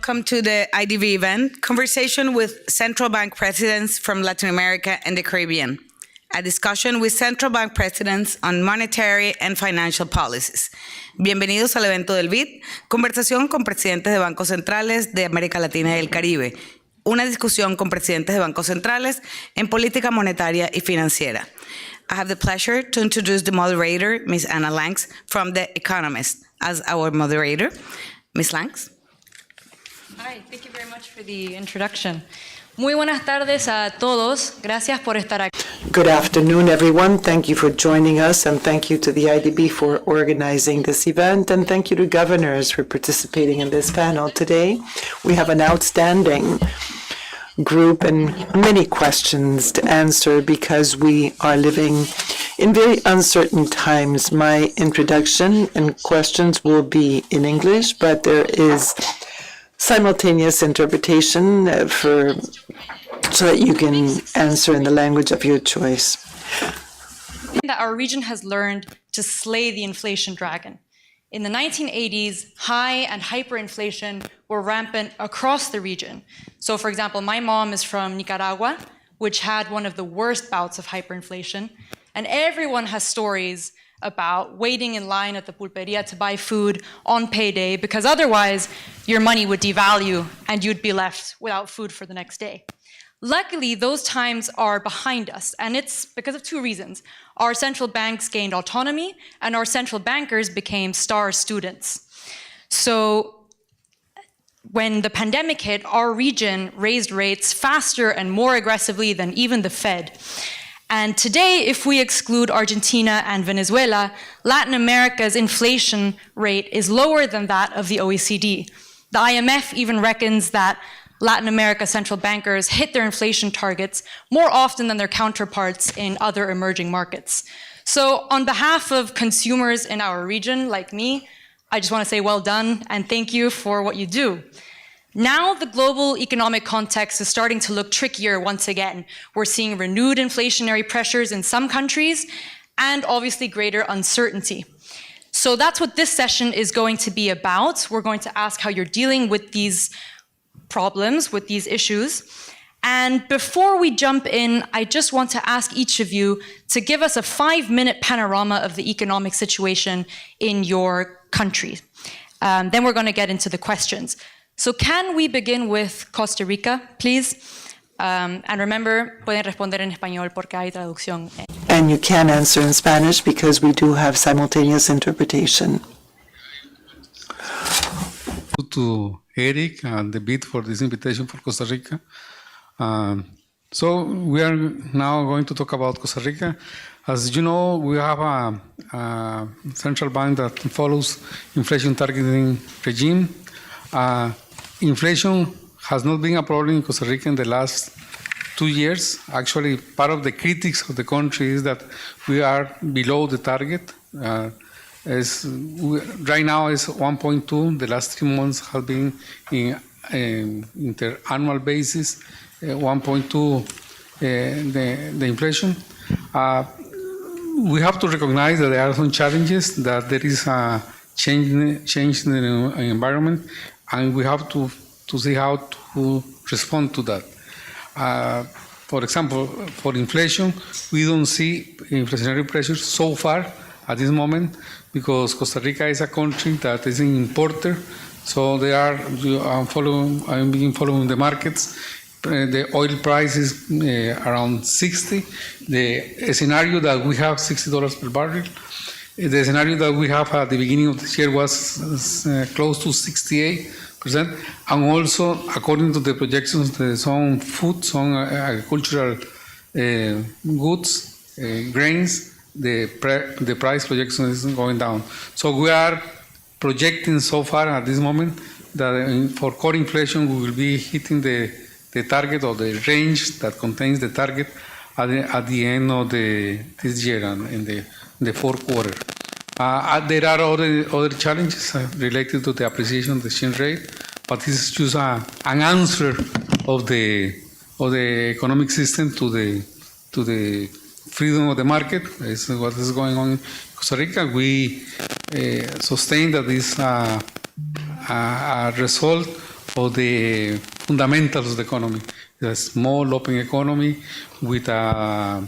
welcome to the IDB event, Conversation with Central Bank Presidents from Latin America and the Caribbean, a discussion with central bank presidents on monetary and financial policies. Bienvenidos al evento del BID, conversación con presidentes de bancos centrales de América Latina y el Caribe, una discusión con presidentes de bancos centrales en política monetaria y financiera. I have the pleasure to introduce the moderator, Ms. Anna Langs, from The Economist, as our moderator. Ms. Langs. Hi, thank you very much for the introduction. Muy buenas tardes a todos. Gracias por estar aquí. Good afternoon, everyone. Thank you for joining us, and thank you to the IDB for organizing this event, and thank you to governors for participating in this panel today. We have an outstanding group and many questions to answer because we are living in very uncertain times. My introduction and questions will be in English, but there is simultaneous interpretation so that you can answer in the language of your choice. That our region has learned to slay the inflation dragon. In the 1980s, high and hyperinflation were rampant across the region. So, for example, my mom is from Nicaragua, which had one of the worst bouts of hyperinflation. And everyone has stories about waiting in line at the pulperia to buy food on payday because otherwise your money would devalue and you'd be left without food for the next day. Luckily, those times are behind us, and it's because of two reasons. Our central banks gained autonomy, and our central bankers became star students. So when the pandemic hit, our region raised rates faster and more aggressively than even the Fed. And today, if we exclude Argentina and Venezuela, Latin America's inflation rate is lower than that of the OECD. The IMF even reckons that Latin America central bankers hit their inflation targets more often than their counterparts in other emerging markets. So on behalf of consumers in our region, like me, I just want to say well done and thank you for what you do. Now the global economic context is starting to look trickier once again. We're seeing renewed inflationary pressures in some countries and obviously greater uncertainty. So that's what this session is going to be about. We're going to ask how you're dealing with these problems, with these issues. And before we jump in, I just want to ask each of you to give us a 5-minute panorama of the economic situation in your country. Then we're going to get into the questions. So can we begin with Costa Rica, please? And remember, pueden responder en español porque hay traducción. And you can answer in Spanish because we do have simultaneous interpretation. To Eric and the BID for this invitation for Costa Rica. So we are now going to talk about Costa Rica. As you know, we have a central bank that follows inflation targeting regime. Inflation has not been a problem in Costa Rica in the last 2 years. Actually, part of the critics of the country is that we are below the target. Right now is 1.2. The last 3 months have been in inter-annual basis, 1.2 the inflation. We have to recognize that there are some challenges, that there is a change in the environment, and we have to see how to respond to that. For example, for inflation, we don't see inflationary pressures so far at this moment, because Costa Rica is a country that is an importer, so I'm following the markets. The oil price is around 60. The scenario that we have $60 per barrel. The scenario that we have at the beginning of this year was close to 68%, and also according to the projections, some food, some agricultural goods, grains, the price projection is going down. So we are projecting so far at this moment that for core inflation we will be hitting the target, or the range that contains the target at the end of this year and in the fourth quarter. There are other challenges related to the appreciation of the exchange rate, but this is just an answer of the economic system to the freedom of the market. Is what is going on in Costa Rica. We sustain that this a result of the fundamentals of the economy. It's a small open economy with a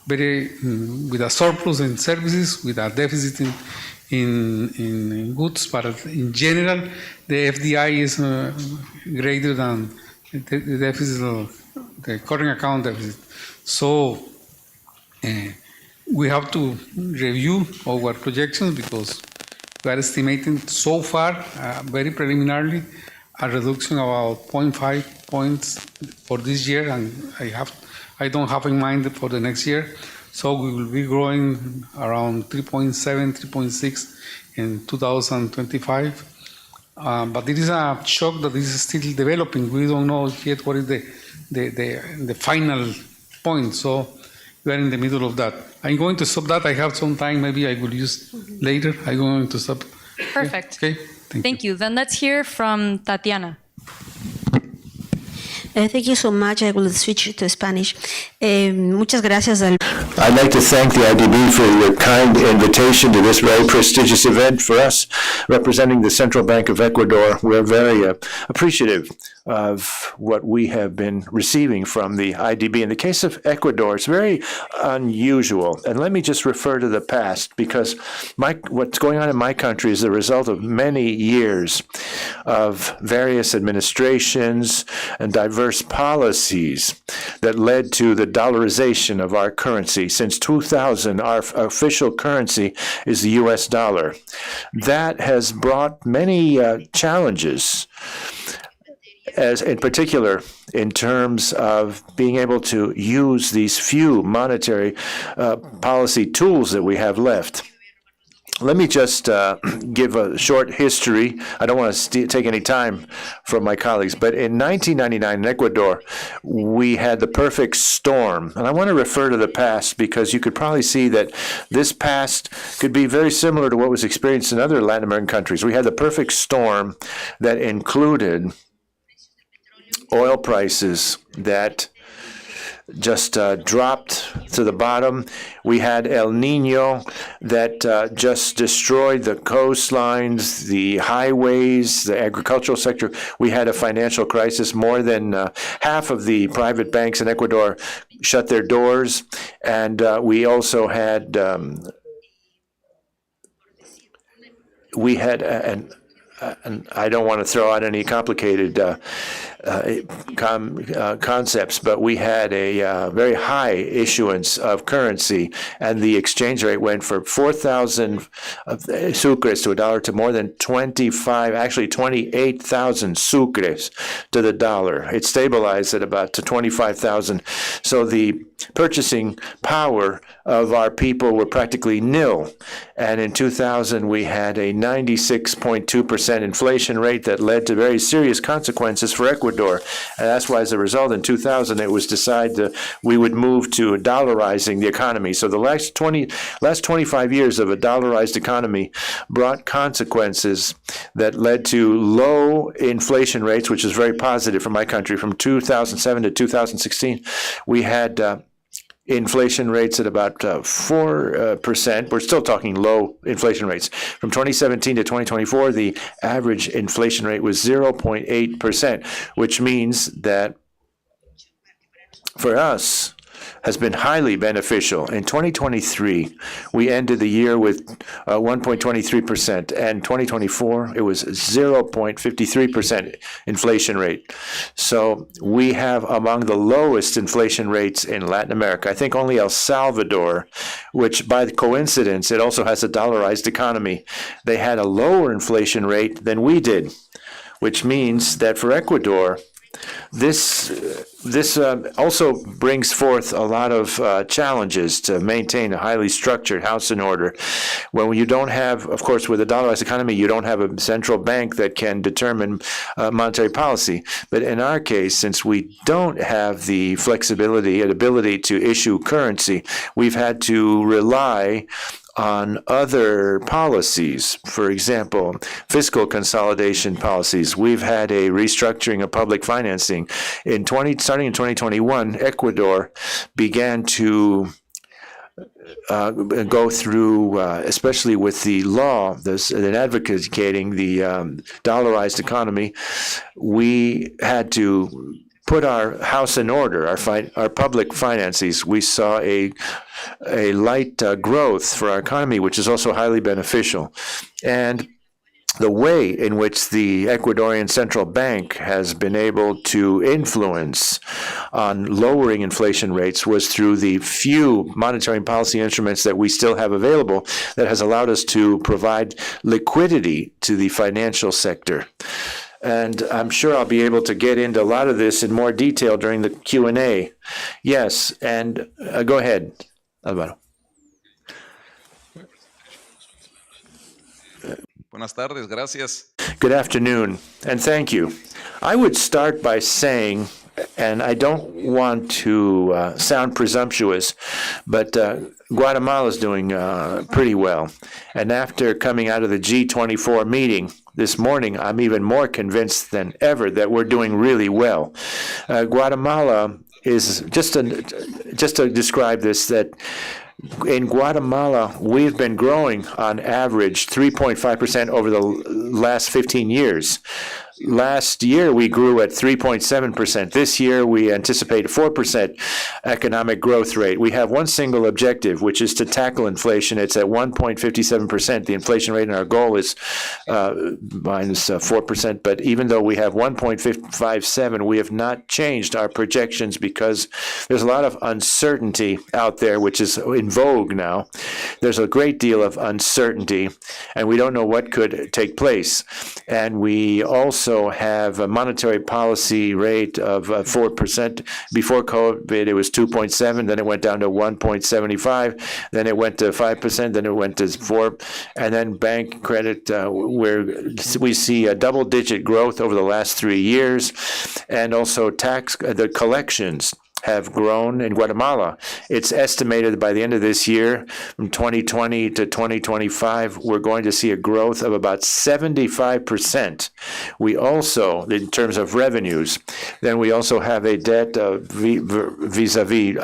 with a surplus in services, with a deficit in goods, but in general, the FDI is greater than the deficit of the current account deficit. So we have to review our projections because we are estimating so far, very preliminarily, a reduction of about 0.5 points for this year, and I don't have in mind for the next year. So we will be growing around 3.7, 3.6 in 2025. But it is a shock that is still developing. We don't know yet what is the final point. So we are in the middle of that. I'm going to stop that. I have some time. Maybe I will use later. I'm going to stop. Perfect. Okay. Thank you. Then let's hear from Tatiana. Thank you so much. I will switch to Spanish. Muchas gracias al. I'd like to thank the IDB for your kind invitation to this very prestigious event for us, representing the Central Bank of Ecuador. We're very appreciative of what we have been receiving from the IDB. In the case of Ecuador, it's very unusual. And let me just refer to the past, because what's going on in my country is the result of many years of various administrations and diverse policies that led to the dollarization of our currency. Since 2000, our official currency is the US dollar. That has brought many challenges, as in particular in terms of being able to use these few monetary policy tools that we have left. Let me just give a short history. I don't want to take any time from my colleagues, but in 1999 in Ecuador, we had the perfect storm. And I want to refer to the past because you could probably see that this past could be very similar to what was experienced in other Latin American countries. We had the perfect storm that included oil prices that just dropped to the bottom. We had El Nino that just destroyed the coastlines, the highways, the agricultural sector. We had a financial crisis. More than half of the private banks in Ecuador shut their doors. And we also had and I don't want to throw out any complicated concepts, but we had a very high issuance of currency, and the exchange rate went from 4,000 sucres to a dollar to more than 28,000 sucres to the dollar. It stabilized at about to 25,000. So the purchasing power of our people were practically nil. And in 2000, we had a 96.2% inflation rate that led to very serious consequences for Ecuador. And that's why, as a result, in 2000, it was decided that we would move to dollarizing the economy. So the last 25 years of a dollarized economy brought consequences that led to low inflation rates, which is very positive for my country. From 2007 to 2016, we had inflation rates at about 4%. We're still talking low inflation rates. From 2017 to 2024, the average inflation rate was 0.8%, which means that for us has been highly beneficial. In 2023, we ended the year with 1.23%, and 2024, it was 0.53% inflation rate. So we have among the lowest inflation rates in Latin America. I think only El Salvador, which by coincidence, it also has a dollarized economy, they had a lower inflation rate than we did, which means that for Ecuador, this also brings forth a lot of challenges to maintain a highly structured house in order. When you don't have, of course, with a dollarized economy, you don't have a central bank that can determine monetary policy. But in our case, since we don't have the flexibility and ability to issue currency, we've had to rely on other policies. For example, fiscal consolidation policies. We've had a restructuring of public financing. Starting in 2021, Ecuador began to go through, especially with the law that advocating the dollarized economy, we had to put our house in order, our public finances. We saw a light growth for our economy, which is also highly beneficial. And the way in which the Ecuadorian Central Bank has been able to influence on lowering inflation rates was through the few monetary and policy instruments that we still have available that has allowed us to provide liquidity to the financial sector. And I'm sure I'll be able to get into a lot of this in more detail during the Q&A. Yes, and go ahead, Alvaro. Buenas tardes, gracias. Good afternoon, and thank you. I would start by saying, and I don't want to sound presumptuous, but Guatemala is doing pretty well. And after coming out of the G24 meeting this morning, I'm even more convinced than ever that we're doing really well. Guatemala is, just to describe this, that in Guatemala, we've been growing on average 3.5% over the last 15 years. Last year, we grew at 3.7%. This year, we anticipate a 4% economic growth rate. We have one single objective, which is to tackle inflation. It's at 1.57%. The inflation rate, and our goal is minus 4%. But even though we have 1.57, we have not changed our projections because there's a lot of uncertainty out there, which is in vogue now. There's a great deal of uncertainty, and we don't know what could take place. And we also have a monetary policy rate of 4%. Before COVID, it was 2.7, then it went down to 1.75, then it went to 5%, then it went to 4%, and then bank credit, where we see a double-digit growth over the last 3 years, and also the collections have grown in Guatemala. It's estimated by the end of this year, from 2020 to 2025, we're going to see a growth of about 75%. We also, in terms of revenues, then we also have a debt vis-a-vis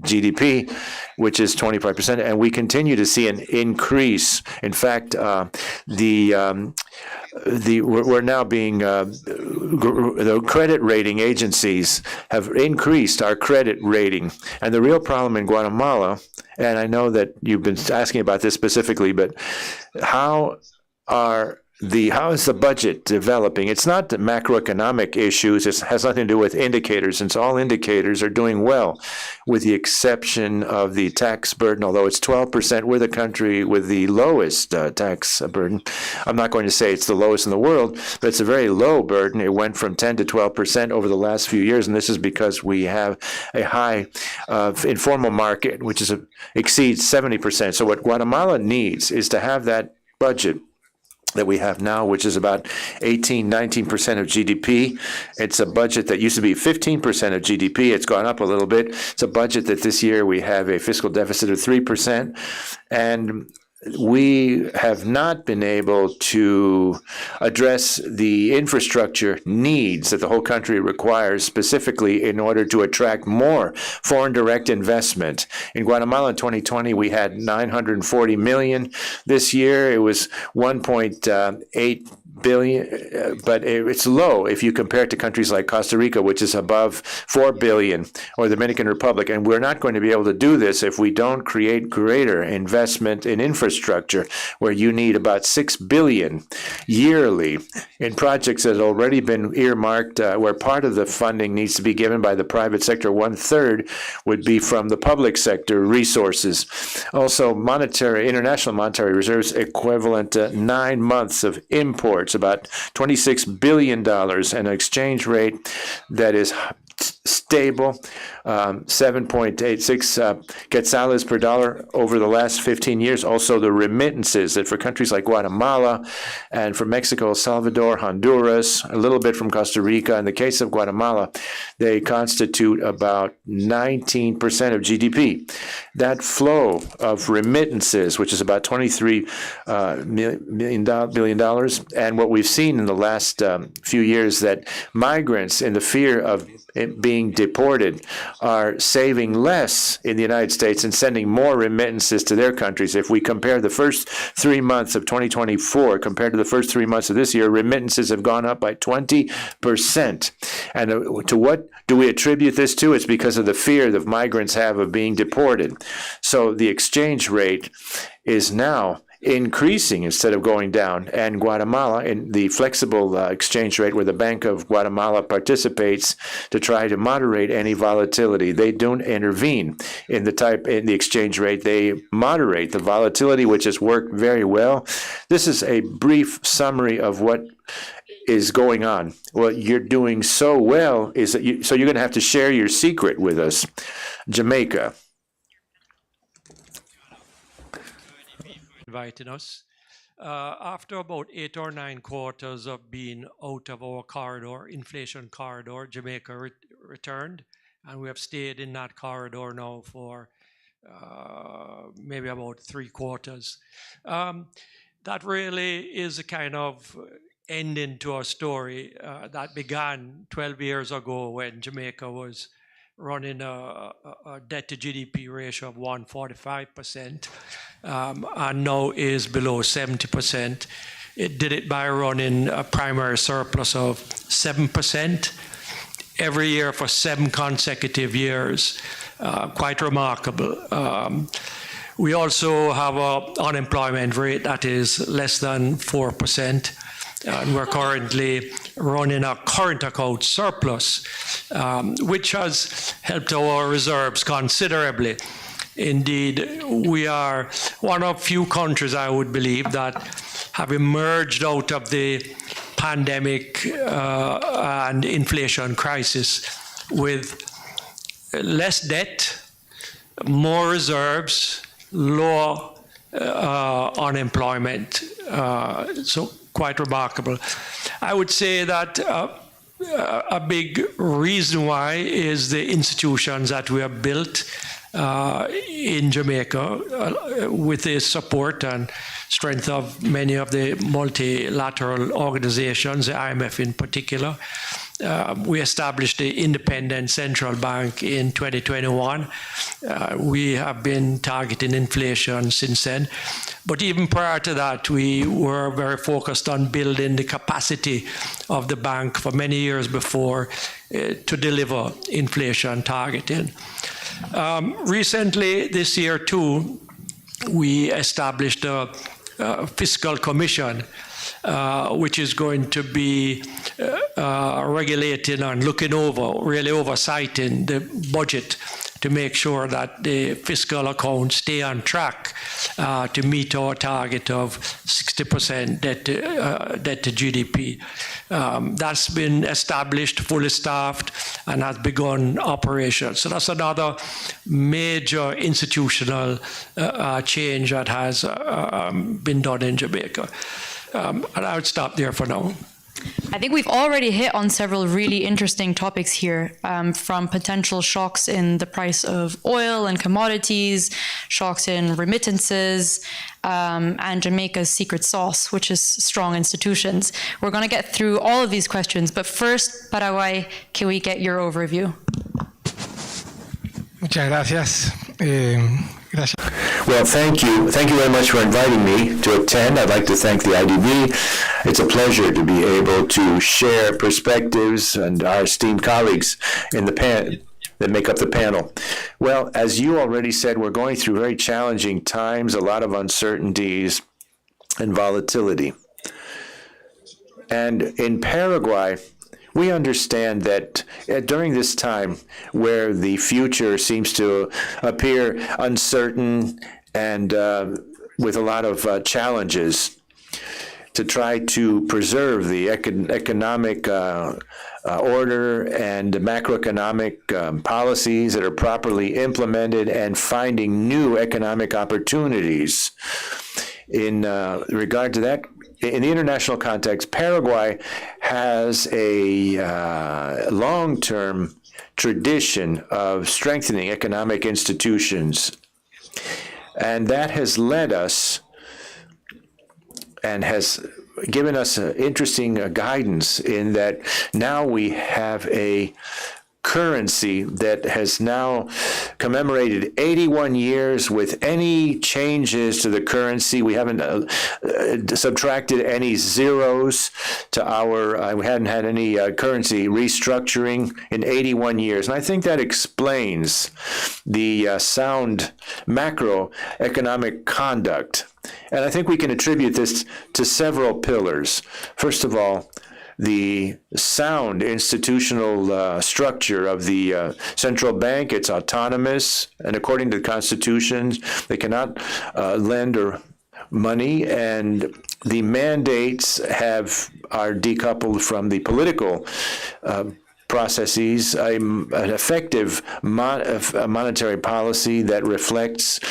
GDP, which is 25%, and we continue to see an increase. In fact, we're now being the credit rating agencies have increased our credit rating, and the real problem in Guatemala, and I know that you've been asking about this specifically, but how is the budget developing? It's not the macroeconomic issues. It has nothing to do with indicators, since all indicators are doing well, with the exception of the tax burden, although it's 12%. We're the country with the lowest tax burden. I'm not going to say it's the lowest in the world, but it's a very low burden. It went from 10 to 12% over the last few years, and this is because we have a high informal market, which exceeds 70%. So what Guatemala needs is to have that budget that we have now, which is about 18-19% of GDP. It's a budget that used to be 15% of GDP. It's gone up a little bit. It's a budget that this year we have a fiscal deficit of 3%. And we have not been able to address the infrastructure needs that the whole country requires, specifically in order to attract more foreign direct investment. In Guatemala in 2020, we had 940 million. This year, it was 1.8 billion, but it's low if you compare it to countries like Costa Rica, which is above 4 billion, or the Dominican Republic. And we're not going to be able to do this if we don't create greater investment in infrastructure, where you need about 6 billion yearly in projects that have already been earmarked, where part of the funding needs to be given by the private sector. 1/3 would be from the public sector resources. Also, international monetary reserves equivalent to 9 months of imports, about $26 billion, and an exchange rate that is stable, 7.86 quetzales per dollar over the last 15 years. Also, the remittances that for countries like Guatemala and from Mexico, El Salvador, Honduras, a little bit from Costa Rica. In the case of Guatemala, they constitute about 19% of GDP. That flow of remittances, which is about $23 billion, and what we've seen in the last few years, that migrants, in the fear of being deported are saving less in the United States and sending more remittances to their countries. If we compare the first 3 months of 2024 compared to the first 3 months of this year, remittances have gone up by 20%. And to what do we attribute this to? It's because of the fear that migrants have of being deported. So the exchange rate is now increasing instead of going down. And Guatemala, in the flexible exchange rate where the Bank of Guatemala participates to try to moderate any volatility, they don't intervene in the exchange rate. They moderate the volatility, which has worked very well. This is a brief summary of what is going on. What you're doing so well is that so you're going to have to share your secret with us. Jamaica. Inviting us. After about 8 or 9 quarters of being out of our corridor, inflation corridor, Jamaica returned, and we have stayed in that corridor now for maybe about 3 quarters. That really is a kind of ending to our story that began 12 years ago when Jamaica was running a debt to GDP ratio of 145%, and now is below 70%. It did it by running a primary surplus of 7% every year for 7 consecutive years. Quite remarkable. We also have an unemployment rate that is less than 4%. And we're currently running a current account surplus, which has helped our reserves considerably. Indeed, we are one of few countries, I would believe, that have emerged out of the pandemic and inflation crisis with less debt, more reserves, lower unemployment. So quite remarkable. I would say that a big reason why is the institutions that we have built in Jamaica with the support and strength of many of the multilateral organizations, the IMF in particular. We established the independent central bank in 2021. We have been targeting inflation since then. But even prior to that, we were very focused on building the capacity of the bank for many years before to deliver inflation targeting. Recently, this year too, we established a fiscal commission, which is going to be regulating and looking over, really oversighting the budget to make sure that the fiscal accounts stay on track to meet our target of 60% debt to GDP. That's been established, fully staffed, and has begun operations. So that's another major institutional change that has been done in Jamaica. And I would stop there for now. I think we've already hit on several really interesting topics here, from potential shocks in the price of oil and commodities, shocks in remittances, and Jamaica's secret sauce, which is strong institutions. We're going to get through all of these questions, but first, Paraguay, can we get your overview? Muchas gracias. Gracias. Well, thank you. Thank you very much for inviting me to attend. I'd like to thank the IDB. It's a pleasure to be able to share perspectives and our esteemed colleagues in the that make up the panel. Well, as you already said, we're going through very challenging times, a lot of uncertainties and volatility. And in Paraguay, we understand that during this time where the future seems to appear uncertain and with a lot of challenges, to try to preserve the economic order and macroeconomic policies that are properly implemented and finding new economic opportunities. In regard to that, in the international context, Paraguay has a long-term tradition of strengthening economic institutions, and that has led us and has given us interesting guidance in that now we have a currency that has now commemorated 81 years with any changes to the currency. We haven't subtracted any zeros to our, we hadn't had any currency restructuring in 81 years. And I think that explains the sound macroeconomic conduct. And I think we can attribute this to several pillars. First of all, the sound institutional structure of the central bank. It's autonomous, and according to the constitutions, they cannot lend or money, and the mandates are decoupled from the political processes. An effective monetary policy that reflects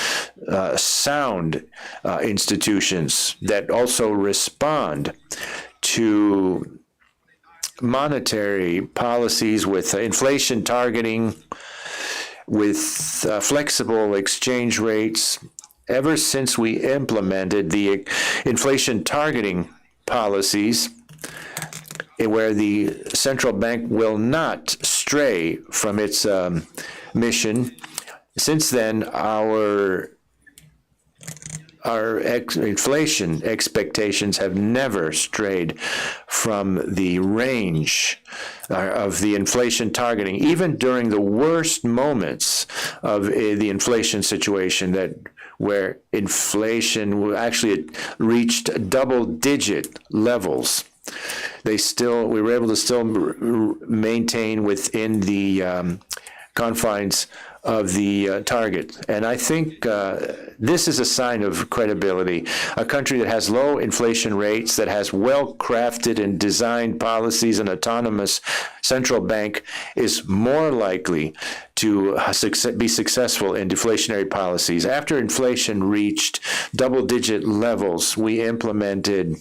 sound institutions that also respond to monetary policies with inflation targeting, with flexible exchange rates. Ever since we implemented the inflation targeting policies, where the central bank will not stray from its mission, since then our inflation expectations have never strayed from the range of the inflation targeting, even during the worst moments of the inflation situation, where inflation actually reached double-digit levels. We were able to still maintain within the confines of the target. And I think this is a sign of credibility. A country that has low inflation rates, that has well-crafted and designed policies, and autonomous central bank is more likely to be successful in deflationary policies. After inflation reached double-digit levels, we implemented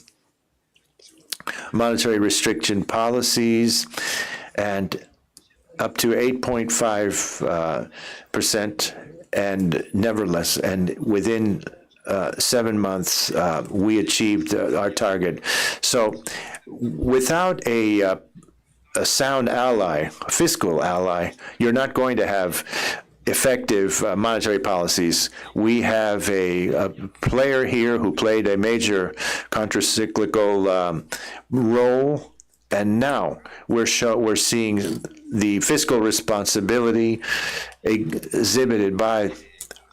monetary restriction policies, and up to 8.5%, and never less. And within 7 months, we achieved our target. So without a sound ally, a fiscal ally, you're not going to have effective monetary policies. We have a player here who played a major countercyclical role, and now we're seeing the fiscal responsibility exhibited by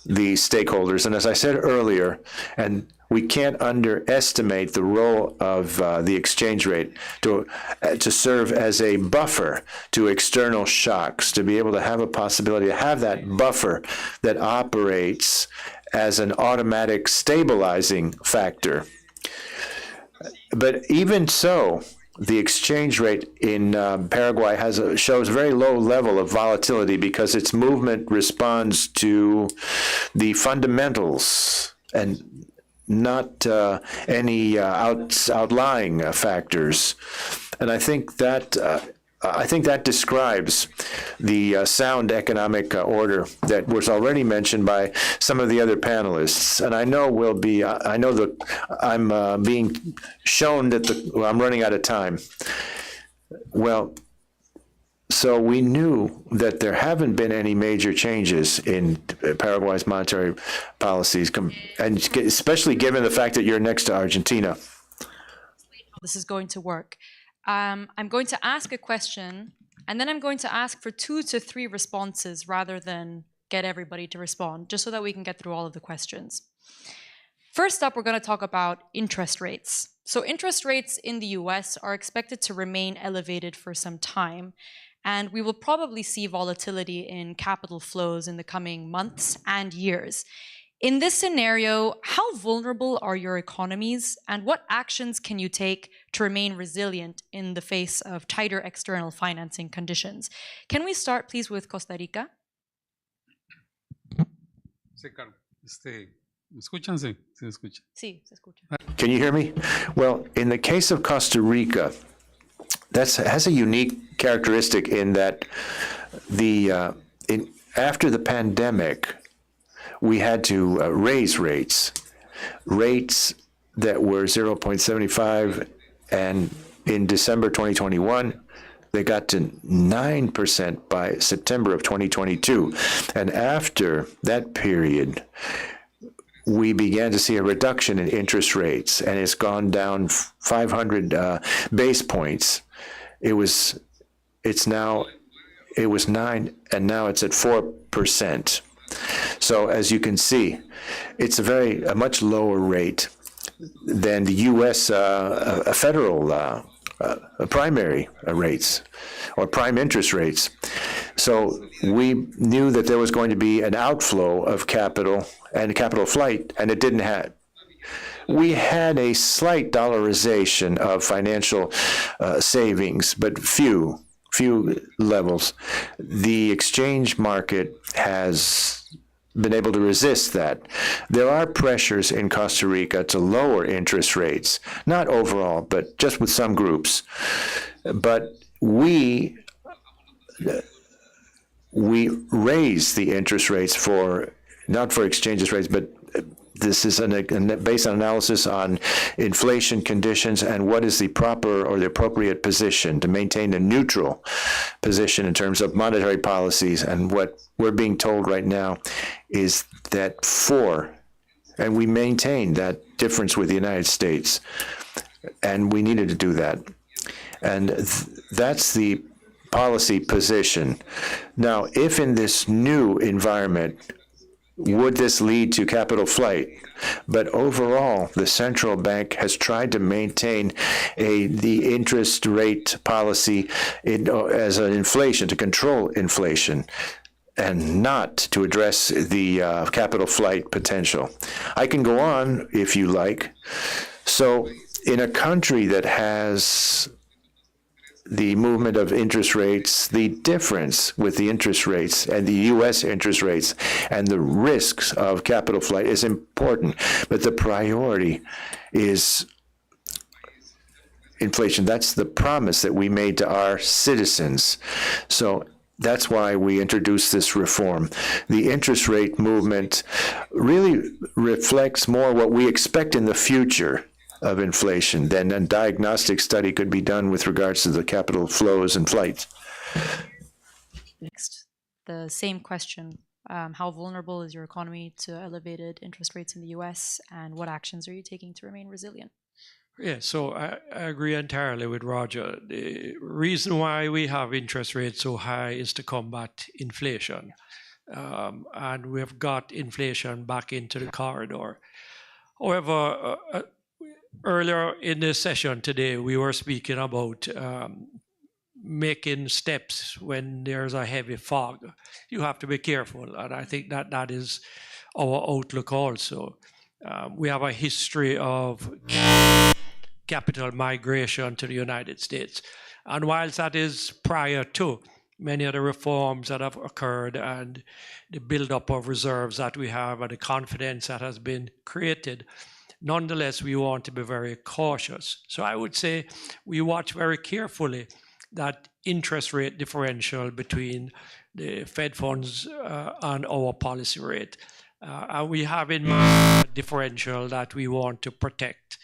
the stakeholders. And as I said earlier, and we can't underestimate the role of the exchange rate to serve as a buffer to external shocks, to be able to have a possibility to have that buffer that operates as an automatic stabilizing factor. But even so, the exchange rate in Paraguay shows a very low level of volatility because its movement responds to the fundamentals and not any outlying factors. And I think that describes the sound economic order that was already mentioned by some of the other panelists. And I know that I'm being shown that I'm running out of time. Well, so we knew that there haven't been any major changes in Paraguay's monetary policies, and especially given the fact that you're next to Argentina. This is going to work. I'm going to ask a question, and then I'm going to ask for 2 to 3 responses rather than get everybody to respond, just so that we can get through all of the questions. First up, we're going to talk about interest rates. So interest rates in the US are expected to remain elevated for some time, and we will probably see volatility in capital flows in the coming months and years. In this scenario, how vulnerable are your economies, and what actions can you take to remain resilient in the face of tighter external financing conditions? Can we start, please, with Costa Rica? ¿Me escuchan? Sí, se escucha. Sí, se escucha. Can you hear me? Well, in the case of Costa Rica, that has a unique characteristic in that after the pandemic, we had to raise rates that were 0.75, and in December 2021, They got to 9% by September of 2022. And after that period, we began to see a reduction in interest rates, and it's gone down 500 base points. It was 9, and now it's at 4%. So as you can see, it's a much lower rate than the U.S. Federal primary rates or prime interest rates. So we knew that there was going to be an outflow of capital and capital flight, and it didn't happen. We had a slight dollarization of financial savings, but few levels. The exchange market has been able to resist that. There are pressures in Costa Rica to lower interest rates, not overall, but just with some groups. But we raise the interest rates not for exchange rates, but this is based on analysis on inflation conditions and what is the proper or the appropriate position to maintain a neutral position in terms of monetary policies. And what we're being told right now is that and we maintain that difference with the United States, and we needed to do that. And that's the policy position. Now, if in this new environment, would this lead to capital flight? But overall, the central bank has tried to maintain the interest rate policy as an inflation, to control inflation, and not to address the capital flight potential. I can go on if you like. So in a country that has the movement of interest rates, the difference with the interest rates and the U.S. interest rates and the risks of capital flight is important, but the priority is inflation. That's the promise that we made to our citizens. So that's why we introduced this reform. The interest rate movement really reflects more what we expect in the future of inflation, then a diagnostic study could be done with regards to the capital flows and flights. Next, the same question. How vulnerable is your economy to elevated interest rates in the US, and what actions are you taking to remain resilient? Yeah, so I agree entirely with Roger. The reason why we have interest rates so high is to combat inflation. And we have got inflation back into the corridor. However, earlier in this session today, we were speaking about making steps when there's a heavy fog. You have to be careful, and I think that is our outlook also. We have a history of capital migration to the United States. And whilst that is prior to many of the reforms that have occurred and the buildup of reserves that we have and the confidence that has been created, nonetheless, we want to be very cautious. So I would say we watch very carefully that interest rate differential between the Fed funds and our policy rate. And we have in mind a differential that we want to protect.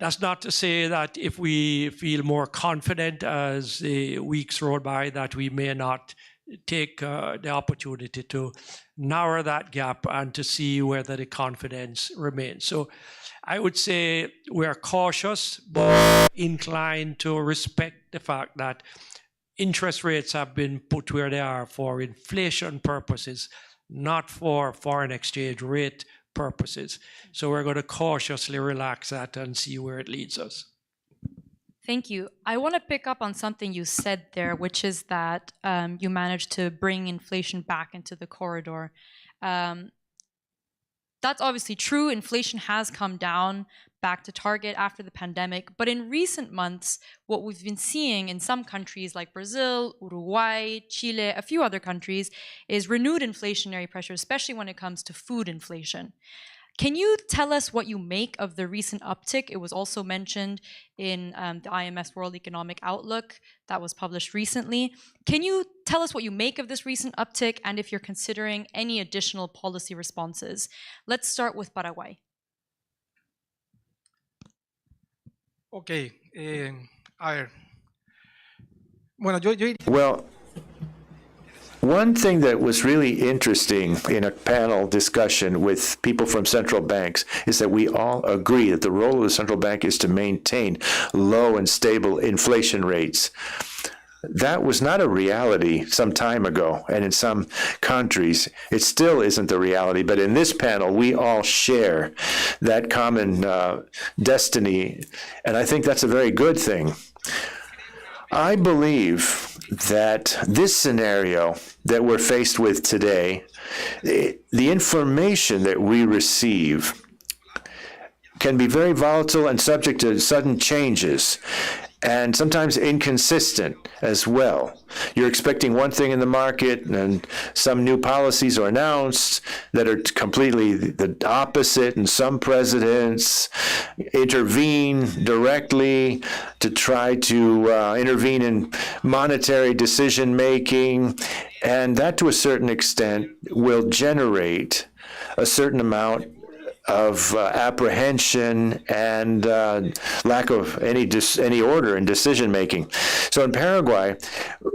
That's not to say that if we feel more confident as the weeks roll by that we may not take the opportunity to narrow that gap and to see whether the confidence remains. So I would say we're cautious, but inclined to respect the fact that interest rates have been put where they are for inflation purposes, not for foreign exchange rate purposes. So we're going to cautiously relax that and see where it leads us. Thank you. I want to pick up on something you said there, which is that you managed to bring inflation back into the corridor. That's obviously true. Inflation has come down back to target after the pandemic. But in recent months, what we've been seeing in some countries like Brazil, Uruguay, Chile, a few other countries, is renewed inflationary pressure, especially when it comes to food inflation. Can you tell us what you make of the recent uptick? It was also mentioned in the IMF's World Economic Outlook that was published recently. Can you tell us what you make of this recent uptick and if you're considering any additional policy responses? Let's start with Paraguay. Okay, a ver, Bueno, yo Well, one thing that was really interesting in a panel discussion with people from central banks is that we all agree that the role of the central bank is to maintain low and stable inflation rates. That was not a reality some time ago, and in some countries, it still isn't the reality. But in this panel, we all share that common destiny, and I think that's a very good thing. I believe that this scenario that we're faced with today, the information that we receive can be very volatile and subject to sudden changes, and sometimes inconsistent as well. You're expecting one thing in the market, and some new policies are announced that are completely the opposite, and some presidents intervene directly to try to intervene in monetary decision-making, and that to a certain extent will generate a certain amount of apprehension and lack of any order in decision making. So in Paraguay,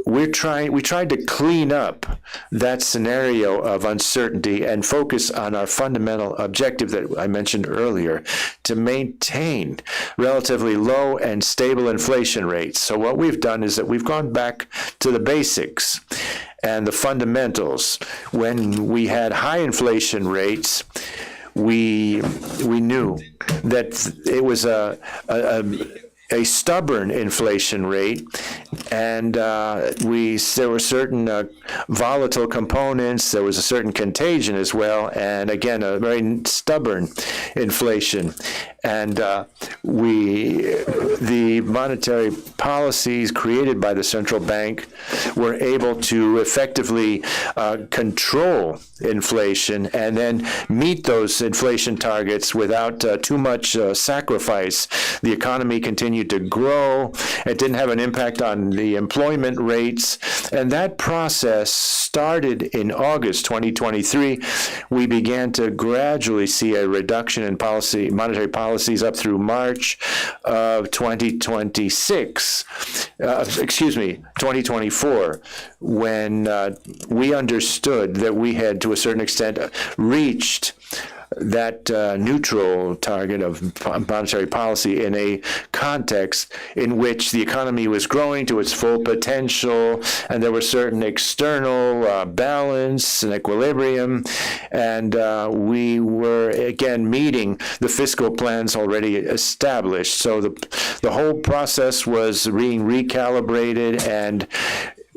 we tried to clean up that scenario of uncertainty and focus on our fundamental objective that I mentioned earlier, to maintain relatively low and stable inflation rates. So what we've done is that we've gone back to the basics and the fundamentals. When we had high inflation rates, we knew that it was a stubborn inflation rate, and there were certain volatile components. There was a certain contagion as well, and again, a very stubborn inflation. And the monetary policies created by the central bank were able to effectively control inflation and then meet those inflation targets without too much sacrifice. The economy continued to grow. It didn't have an impact on the employment rates. And that process started in August 2023. We began to gradually see a reduction in monetary policies up through March of 2024, when we understood that we had, to a certain extent, reached that neutral target of monetary policy in a context in which the economy was growing to its full potential, and there were certain external balance and equilibrium, and we were again meeting the fiscal plans already established. So the whole process was being recalibrated, and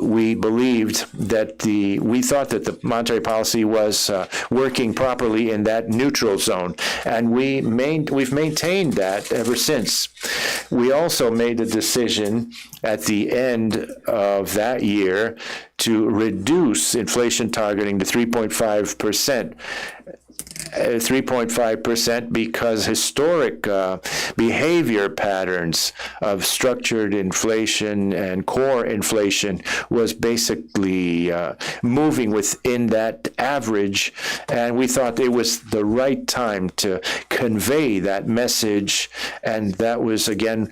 we believed that we thought that the monetary policy was working properly in that neutral zone, and we've maintained that ever since. We also made the decision at the end of that year to reduce inflation targeting to 3.5%. 3.5% because historic behavior patterns of structured inflation and core inflation was basically moving within that average, and we thought it was the right time to convey that message. And that was, again,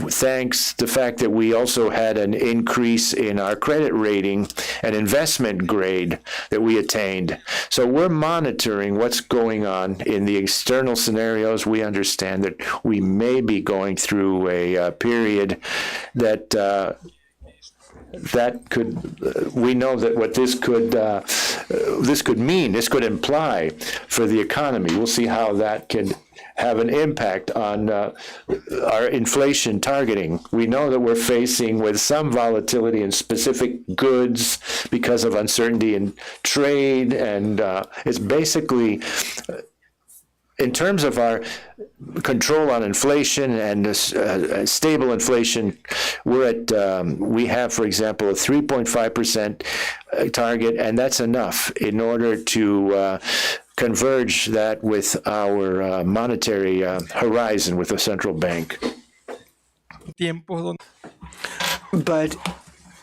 thanks to the fact that we also had an increase in our credit rating and investment grade that we attained. So we're monitoring what's going on in the external scenarios. We understand that we may be going through a period that we know that what this could mean, this could imply for the economy. We'll see how that can have an impact on our inflation targeting. We know that we're facing with some volatility in specific goods because of uncertainty in trade, and it's basically, in terms of our control on inflation and stable inflation, we have, for example, a 3.5% target, and that's enough in order to converge that with our monetary horizon with the central bank. But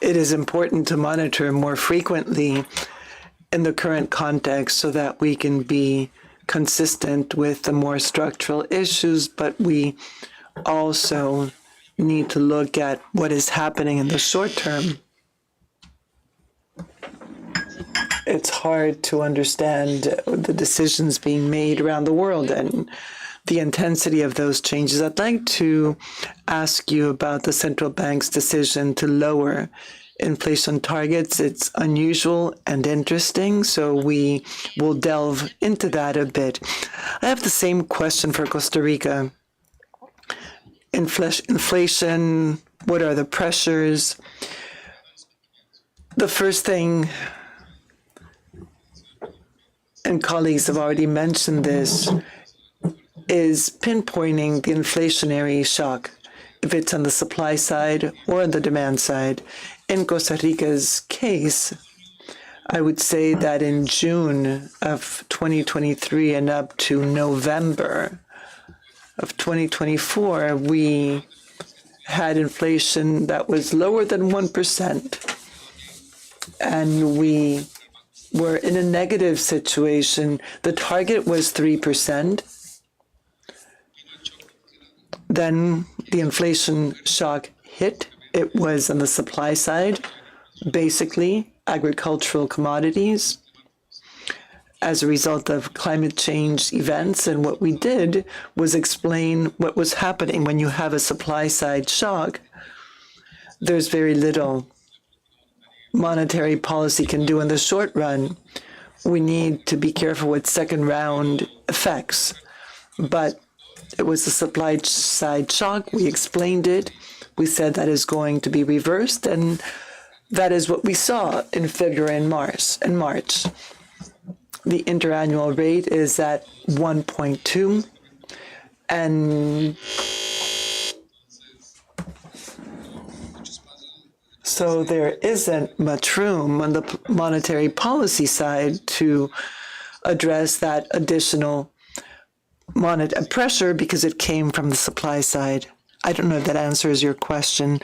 it is important to monitor more frequently in the current context so that we can be consistent with the more structural issues, but we also need to look at what is happening in the short term, it's hard to understand the decisions being made around the world and the intensity of those changes. I'd like to ask you about the central bank's decision to lower inflation targets. It's unusual and interesting, so we will delve into that a bit. I have the same question for Costa Rica. Inflation, what are the pressures? The first thing, and colleagues have already mentioned this, is pinpointing the inflationary shock, if it's on the supply side or on the demand side. In Costa Rica's case, I would say that in June of 2023 and up to November of 2024, we had inflation that was lower than 1%. And we were in a negative situation. The target was 3%. Then the inflation shock hit. It was on the supply side, basically agricultural commodities, as a result of climate change events. And what we did was explain what was happening when you have a supply side shock. There's very little monetary policy can do in the short run. We need to be careful with second round effects. But it was a supply side shock. We explained it. We said that is going to be reversed, and that is what we saw in February and March. The interannual rate is at 1.2, and so there isn't much room on the monetary policy side to address that additional pressure because it came from the supply side. I don't know if that answers your question.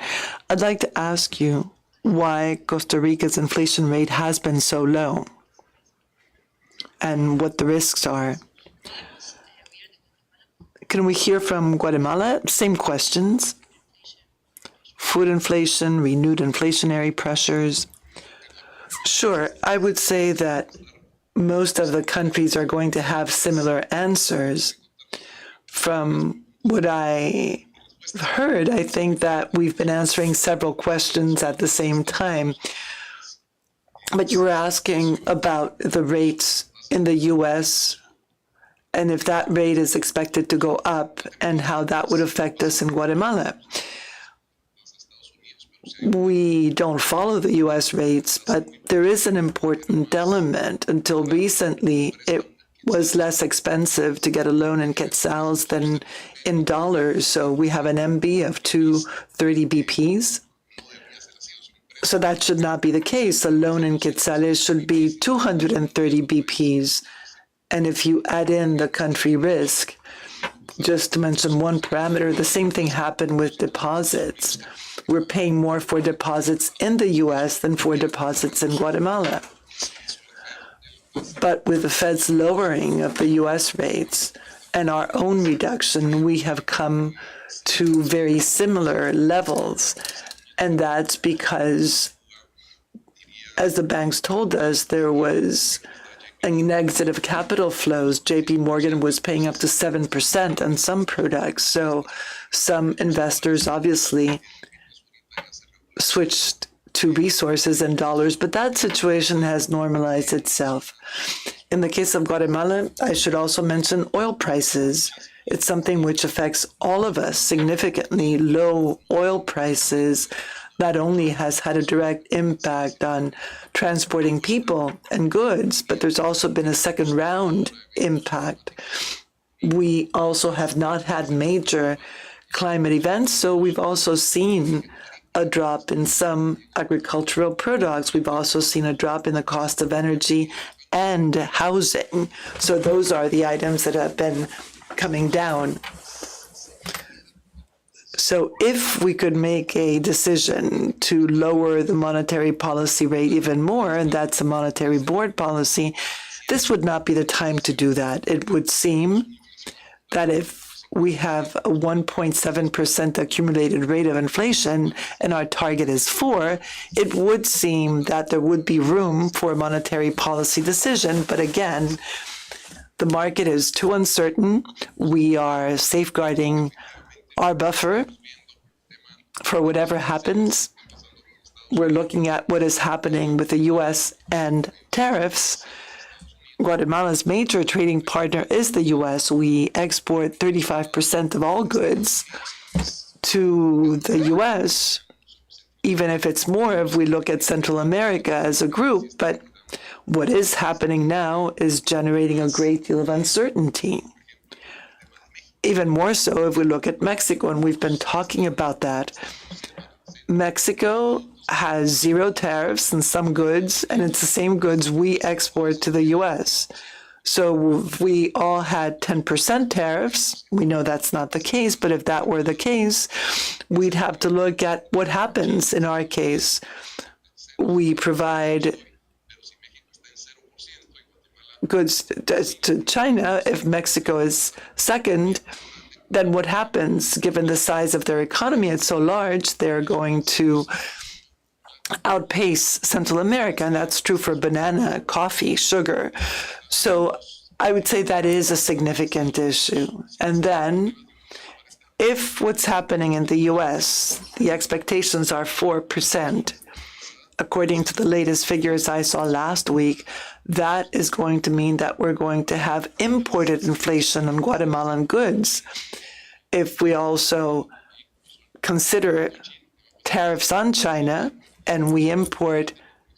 I'd like to ask you why Costa Rica's inflation rate has been so low and what the risks are. Can we hear from Guatemala? Same questions. Food inflation, renewed inflationary pressures. Sure, I would say that most of the countries are going to have similar answers. From what I heard, I think that we've been answering several questions at the same time. But you were asking about the rates in the U.S. and if that rate is expected to go up and how that would affect us in Guatemala. We don't follow the U.S. rates, but there is an important element. Until recently, it was less expensive to get a loan in quetzals than in dollars. So we have an MB of 230 BPs. So that should not be the case. A loan in quetzales should be 230 BPs. And if you add in the country risk, just to mention one parameter, the same thing happened with deposits. We're paying more for deposits in the U.S. than for deposits in Guatemala. But with the Fed's lowering of the U.S. rates and our own reduction, we have come to very similar levels. And that's because, as the banks told us, there was an exit of capital flows. JP Morgan was paying up to 7% on some products. So some investors obviously switched to resources in dollars, but that situation has normalized itself. In the case of Guatemala, I should also mention oil prices. It's something which affects all of us significantly. Low oil prices not only has had a direct impact on transporting people and goods, but there's also been a second round impact. We also have not had major climate events, so we've also seen a drop in some agricultural products. We've also seen a drop in the cost of energy and housing. So those are the items that have been coming down. So if we could make a decision to lower the monetary policy rate even more, and that's a monetary board policy, this would not be the time to do that. It would seem that if we have a 1.7% accumulated rate of inflation and our target is 4%, it would seem that there would be room for a monetary policy decision. But again, the market is too uncertain. We are safeguarding our buffer for whatever happens. We're looking at what is happening with the U.S. and tariffs. Guatemala's major trading partner is the U.S. We export 35% of all goods to the U.S., even if it's more if we look at Central America as a group. But what is happening now is generating a great deal of uncertainty. Even more so if we look at Mexico, and we've been talking about that. Mexico has 0 tariffs on some goods, and it's the same goods we export to the U.S. So if we all had 10% tariffs, we know that's not the case, but if that were the case, we'd have to look at what happens in our case. We provide goods to China. If Mexico is second, then what happens? Given the size of their economy, it's so large, they're going to outpace Central America, and that's true for banana, coffee, sugar. So I would say that is a significant issue. And then if what's happening in the U.S., the expectations are 4%, according to the latest figures I saw last week, that is going to mean that we're going to have imported inflation on Guatemalan goods. If we also consider tariffs on China and we import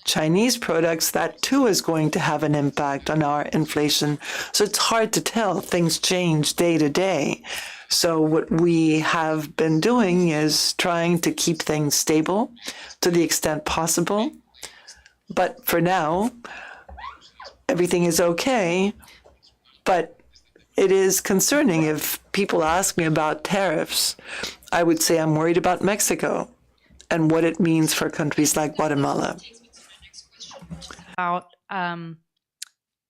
Chinese products, that too is going to have an impact on our inflation. So it's hard to tell. Things change day to day. So what we have been doing is trying to keep things stable to the extent possible. But for now, everything is okay. But it is concerning. If people ask me about tariffs, I would say I'm worried about Mexico and what it means for countries like Guatemala. About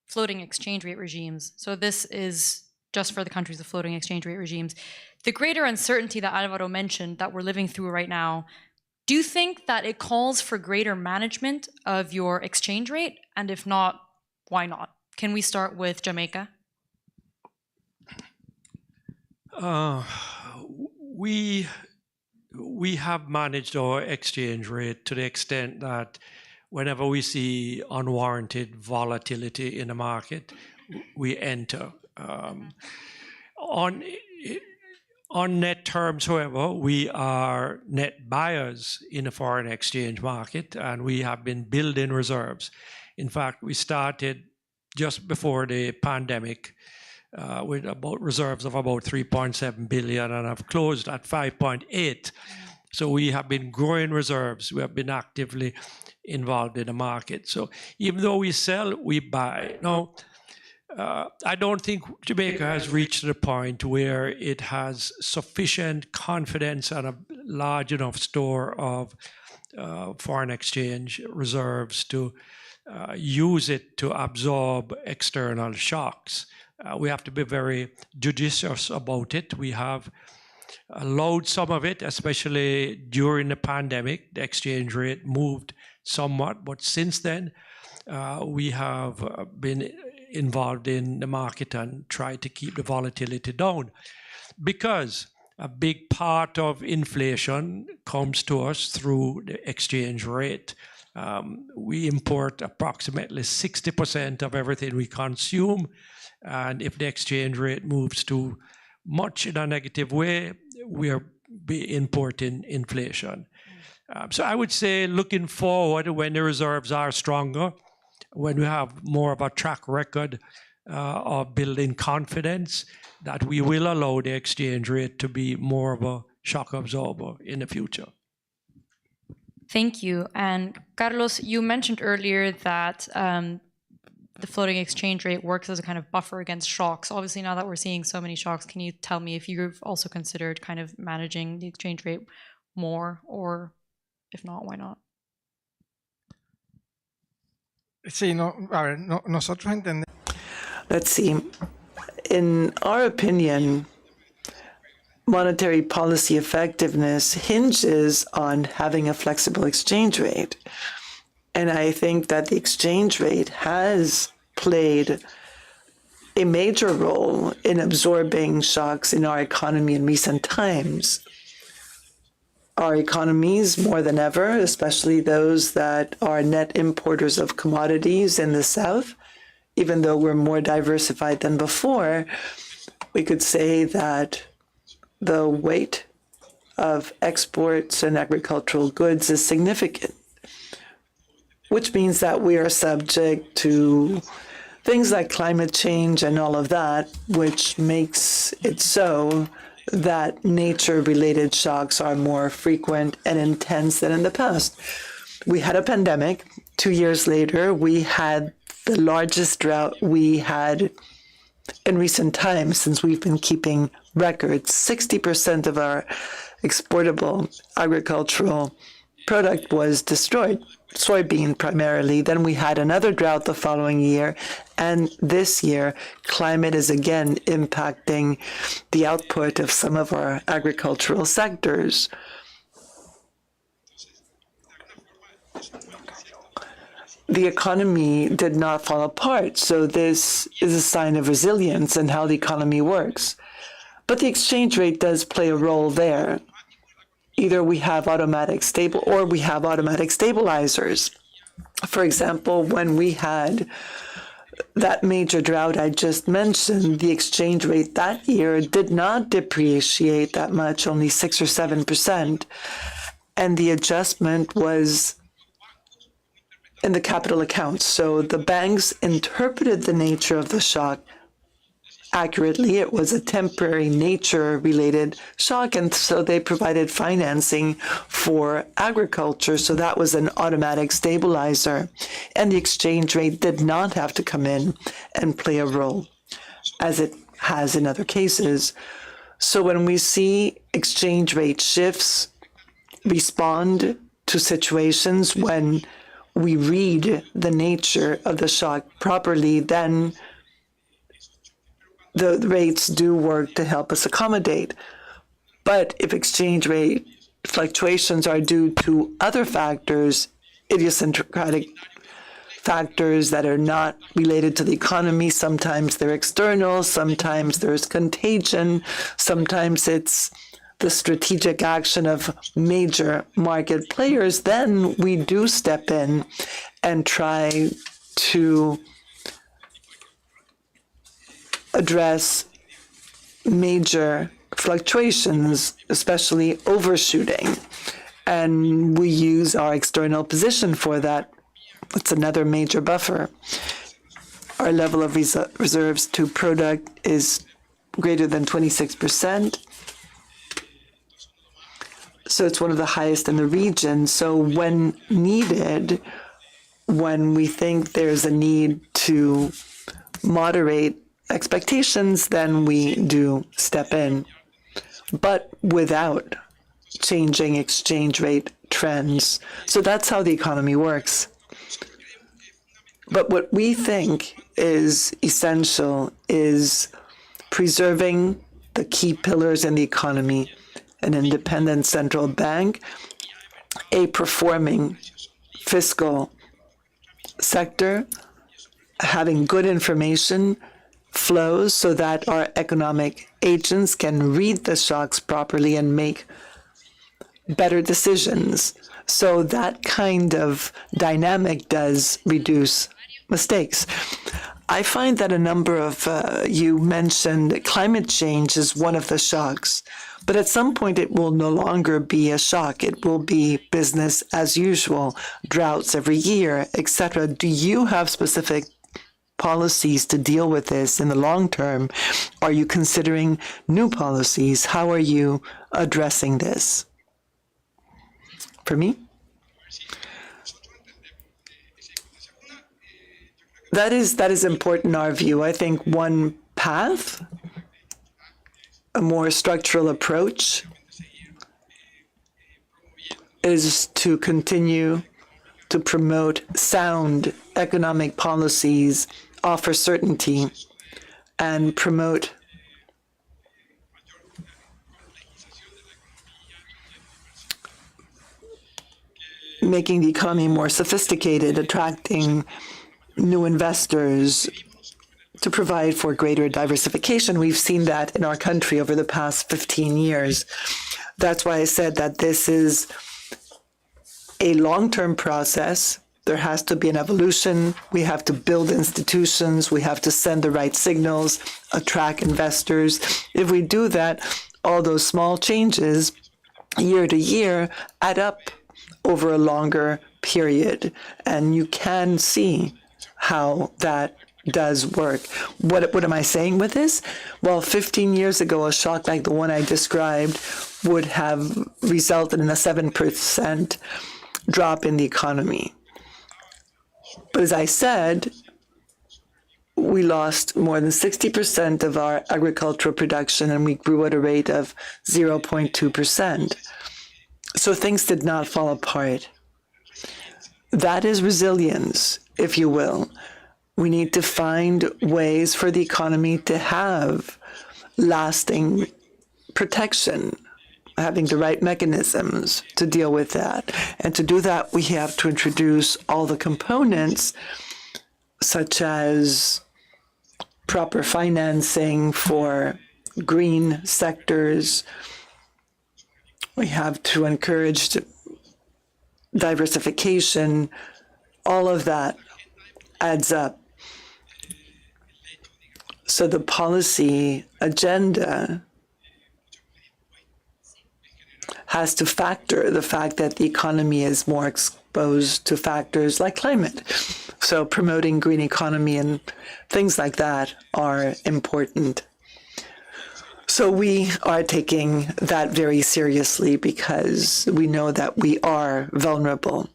floating exchange rate regimes. So this is just for the countries with floating exchange rate regimes. The greater uncertainty that Alvaro mentioned that we're living through right now, do you think that it calls for greater management of your exchange rate? And if not, why not? Can we start with Jamaica? We have managed our exchange rate to the extent that whenever we see unwarranted volatility in the market, we enter. On net terms, however, we are net buyers in the foreign exchange market, and we have been building reserves. In fact, we started just before the pandemic with about reserves of about 3.7 billion and have closed at 5.8. So we have been growing reserves. We have been actively involved in the market. So even though we sell, we buy. Now, I don't think Jamaica has reached the point where it has sufficient confidence and a large enough store of foreign exchange reserves to use it to absorb external shocks. We have to be very judicious about it. We have allowed some of it, especially during the pandemic. The exchange rate moved somewhat, but since then, we have been involved in the market and tried to keep the volatility down, because a big part of inflation comes to us through the exchange rate. We import approximately 60% of everything we consume, and if the exchange rate moves too much in a negative way, we are importing inflation. So I would say, looking forward, when the reserves are stronger, when we have more of a track record of building confidence, that we will allow the exchange rate to be more of a shock absorber in the future. Thank you. And Carlos, you mentioned earlier that the floating exchange rate works as a kind of buffer against shocks. Obviously, now that we're seeing so many shocks, can you tell me if you've also considered kind of managing the exchange rate more, or if not, why not? Sí, no, a ver, no, nosotros entendemos. Let's see. In our opinion, monetary policy effectiveness hinges on having a flexible exchange rate. And I think that the exchange rate has played a major role in absorbing shocks in our economy in recent times. Our economies, more than ever, especially those that are net importers of commodities in the South, even though we're more diversified than before, we could say that the weight of exports and agricultural goods is significant, which means that we are subject to things like climate change and all of that, which makes it so that nature-related shocks are more frequent and intense than in the past. We had a pandemic. 2 years later, we had the largest drought we had in recent times since we've been keeping records. 60% of our exportable agricultural product was destroyed, soybean primarily. Then we had another drought the following year. And this year, climate is again impacting the output of some of our agricultural sectors. The economy did not fall apart, so this is a sign of resilience in how the economy works. But the exchange rate does play a role there. Either we have automatic stabilizers. For example, when we had that major drought I just mentioned, the exchange rate that year did not depreciate that much, only 6 or 7%. And the adjustment was in the capital accounts. So the banks interpreted the nature of the shock accurately. It was a temporary nature-related shock, and so they provided financing for agriculture. So that was an automatic stabilizer. And the exchange rate did not have to come in and play a role, as it has in other cases. So when we see exchange rate shifts respond to situations when we read the nature of the shock properly, then the rates do work to help us accommodate. But if exchange rate fluctuations are due to other factors, idiosyncratic factors that are not related to the economy, sometimes they're external, sometimes there's contagion, sometimes it's the strategic action of major market players, then we do step in and try to address major fluctuations, especially overshooting. And we use our external position for that. It's another major buffer. Our level of reserves to product is greater than 26%. So it's one of the highest in the region. So when needed, when we think there's a need to moderate expectations, then we do step in, but without changing exchange rate trends. So that's how the economy works. But what we think is essential is preserving the key pillars in the economy: an independent central bank, a performing fiscal sector, having good information flows so that our economic agents can read the shocks properly and make better decisions. So that kind of dynamic does reduce mistakes. I find that a number of you mentioned climate change is one of the shocks, but at some point it will no longer be a shock. It will be business as usual, droughts every year, etc. Do you have specific policies to deal with this in the long term? Are you considering new policies? How are you addressing this? For me, that is important in our view. I think one path, a more structural approach, is to continue to promote sound economic policies, offer certainty, and promote making the economy more sophisticated, attracting new investors, to provide for greater diversification. We've seen that in our country over the past 15 years. That's why I said that this is a long-term process. There has to be an evolution. We have to build institutions. We have to send the right signals, attract investors. If we do that, all those small changes year to year add up over a longer period. And you can see how that does work. What am I saying with this? Well, 15 years ago, a shock like the one I described would have resulted in a 7% drop in the economy. But as I said, we lost more than 60% of our agricultural production, and we grew at a rate of 0.2%. So things did not fall apart. That is resilience, if you will. We need to find ways for the economy to have lasting protection, having the right mechanisms to deal with that. And to do that, we have to introduce all the components, such as proper financing for green sectors. We have to encourage diversification. All of that adds up. So the policy agenda has to factor the fact that the economy is more exposed to factors like climate. So promoting green economy and things like that are important. So we are taking that very seriously because we know that we are vulnerable.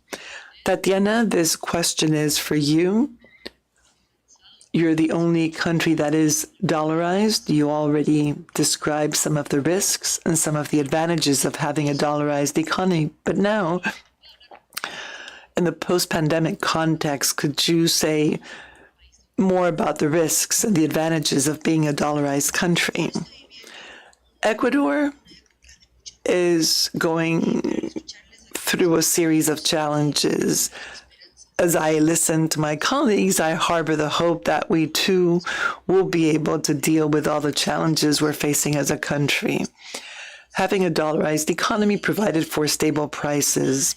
Tatiana, this question is for you. You're the only country that is dollarized. You already described some of the risks and some of the advantages of having a dollarized economy. But now, in the post-pandemic context, could you say more about the risks and the advantages of being a dollarized country? Ecuador is going through a series of challenges. As I listen to my colleagues, I harbor the hope that we too will be able to deal with all the challenges we're facing as a country. Having a dollarized economy provided for stable prices.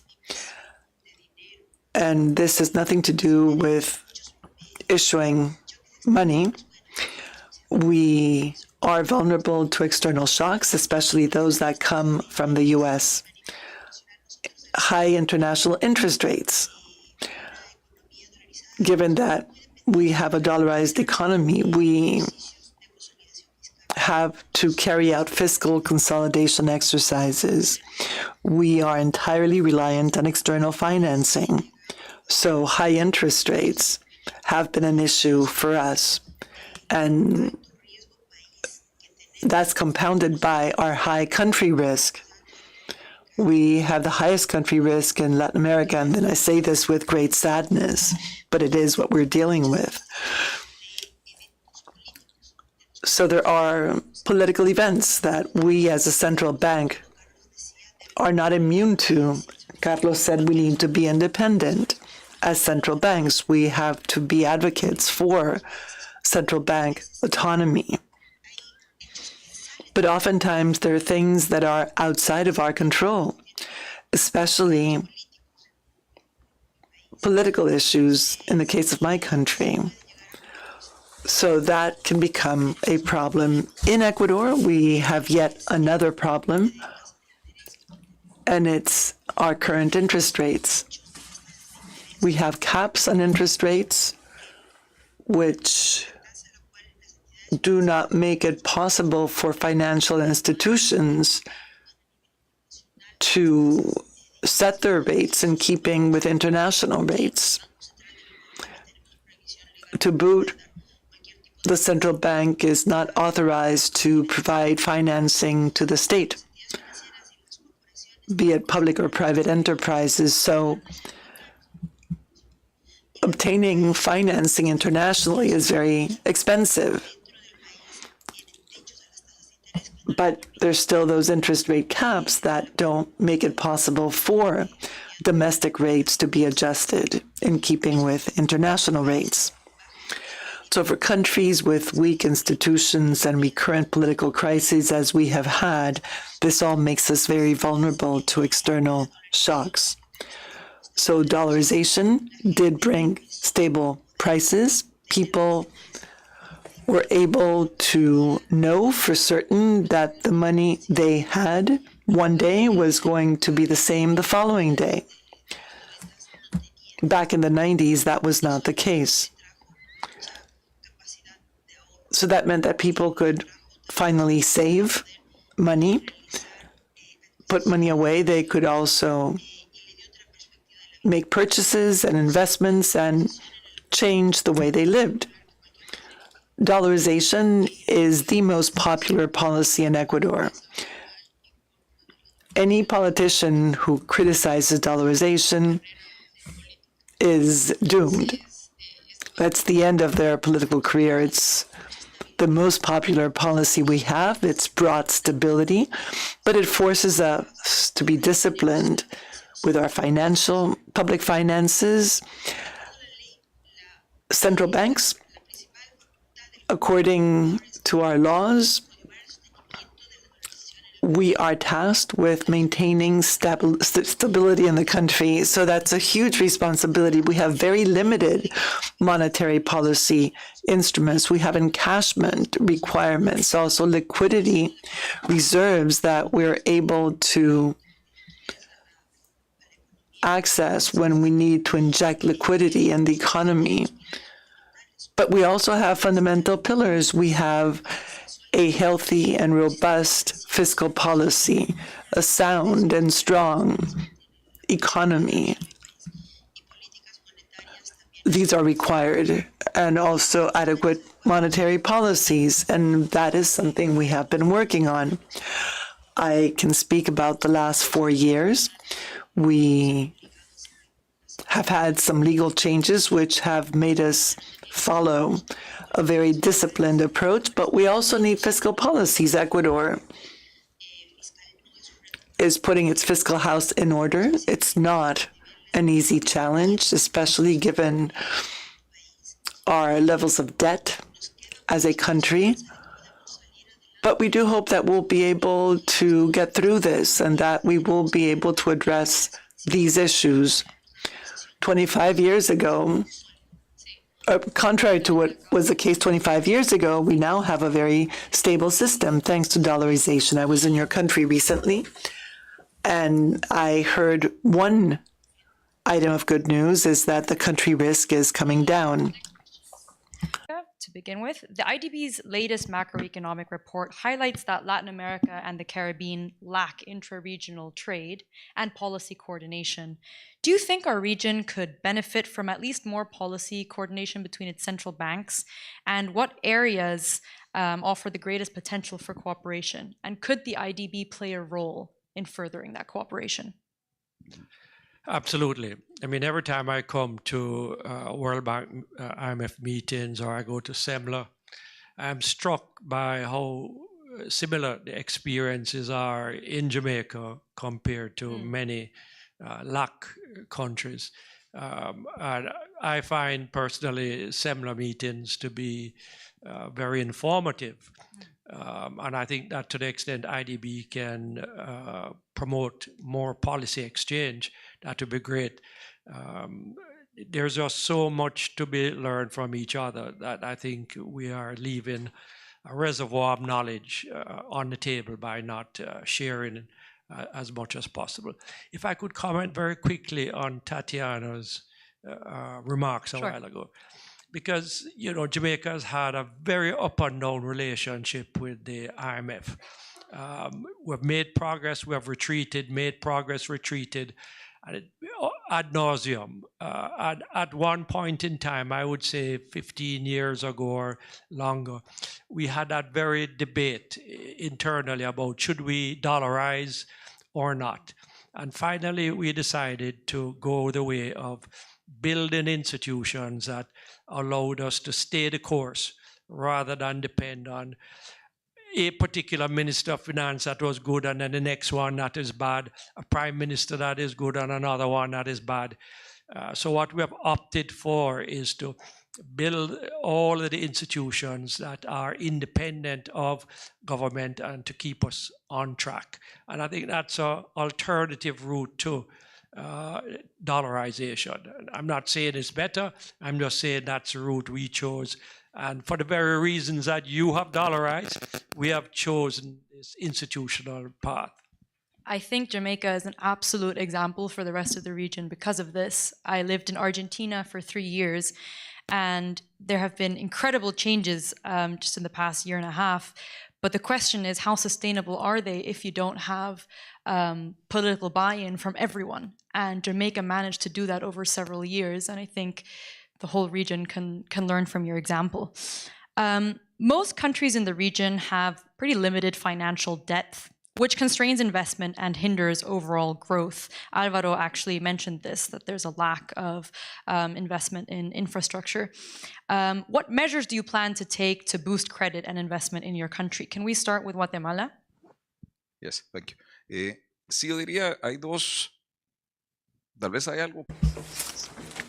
And this has nothing to do with issuing money. We are vulnerable to external shocks, especially those that come from the U.S. High international interest rates. Given that we have a dollarized economy, we have to carry out fiscal consolidation exercises. We are entirely reliant on external financing. So high interest rates have been an issue for us. And that's compounded by our high country risk. We have the highest country risk in Latin America, and then I say this with great sadness, but it is what we're dealing with. So there are political events that we as a central bank are not immune to. Carlos said we need to be independent. As central banks, we have to be advocates for central bank autonomy. But oftentimes there are things that are outside of our control, especially political issues in the case of my country. So that can become a problem. In Ecuador, we have yet another problem, and it's our current interest rates. We have caps on interest rates, which do not make it possible for financial institutions to set their rates in keeping with international rates. To boot, the central bank is not authorized to provide financing to the state, be it public or private enterprises. So obtaining financing internationally is very expensive. But there's still those interest rate caps that don't make it possible for domestic rates to be adjusted in keeping with international rates. So for countries with weak institutions and recurrent political crises as we have had, this all makes us very vulnerable to external shocks. So dollarization did bring stable prices. People were able to know for certain that the money they had one day was going to be the same the following day. Back in the 90s, that was not the case. So that meant that people could finally save money, put money away. They could also make purchases and investments and change the way they lived. Dollarization is the most popular policy in Ecuador. Any politician who criticizes dollarization is doomed. That's the end of their political career. It's the most popular policy we have. It's brought stability, but it forces us to be disciplined with our public finances. Central banks, according to our laws, we are tasked with maintaining stability in the country. So that's a huge responsibility. We have very limited monetary policy instruments. We have encashment requirements, also liquidity reserves that we're able to access when we need to inject liquidity in the economy. But we also have fundamental pillars. We have a healthy and robust fiscal policy, a sound and strong economy. These are required, and also adequate monetary policies, and that is something we have been working on. I can speak about the last 4 years. We have had some legal changes which have made us follow a very disciplined approach, but we also need fiscal policies. Ecuador is putting its fiscal house in order. It's not an easy challenge, especially given our levels of debt as a country. But we do hope that we'll be able to get through this and that we will be able to address these issues. 25 years ago, contrary to what was the case 25 years ago, we now have a very stable system thanks to dollarization. I was in your country recently, and I heard one item of good news is that the country risk is coming down. To begin with, the IDB's latest macroeconomic report highlights that Latin America and the Caribbean lack intra-regional trade and policy coordination. Do you think our region could benefit from at least more policy coordination between its central banks? And what areas offer the greatest potential for cooperation? And could the IDB play a role in furthering that cooperation? Absolutely. I mean, every time I come to World Bank IMF meetings or I go to SEMLA, I'm struck by how similar the experiences are in Jamaica compared to many LAC countries. And I find personally SEMLA meetings to be very informative. And I think that to the extent IDB can promote more policy exchange, that would be great. There's just so much to be learned from each other that I think we are leaving a reservoir of knowledge on the table by not sharing as much as possible. If I could comment very quickly on Tatiana's remarks a while ago. Because, you know, Jamaica has had a very up and down relationship with the IMF. We've made progress, we have retreated, made progress, retreated, ad nauseum. At one point in time, I would say 15 years ago or longer, we had that very debate internally about should we dollarize or not. And finally, we decided to go the way of building institutions that allowed us to stay the course rather than depend on, a particular minister of finance that was good and then the next one that is bad, a prime minister that is good and another one that is bad. So what we have opted for is to build all of the institutions that are independent of government and to keep us on track. And I think that's an alternative route to dollarization. I'm not saying it's better, I'm just saying that's the route we chose. And for the very reasons that you have dollarized, we have chosen this institutional path. I think Jamaica is an absolute example for the rest of the region because of this. I lived in Argentina for 3 years, and there have been incredible changes just in the past year and a half. But the question is, how sustainable are they if you don't have political buy-in from everyone? And Jamaica managed to do that over several years, and I think the whole region can learn from your example. Most countries in the region have pretty limited financial depth, which constrains investment and hinders overall growth. Alvaro actually mentioned this, that there's a lack of investment in infrastructure. What measures do you plan to take to boost credit and investment in your country? Can we start with Guatemala? Yes, thank you. Sí, yo diría, tal vez hay algo.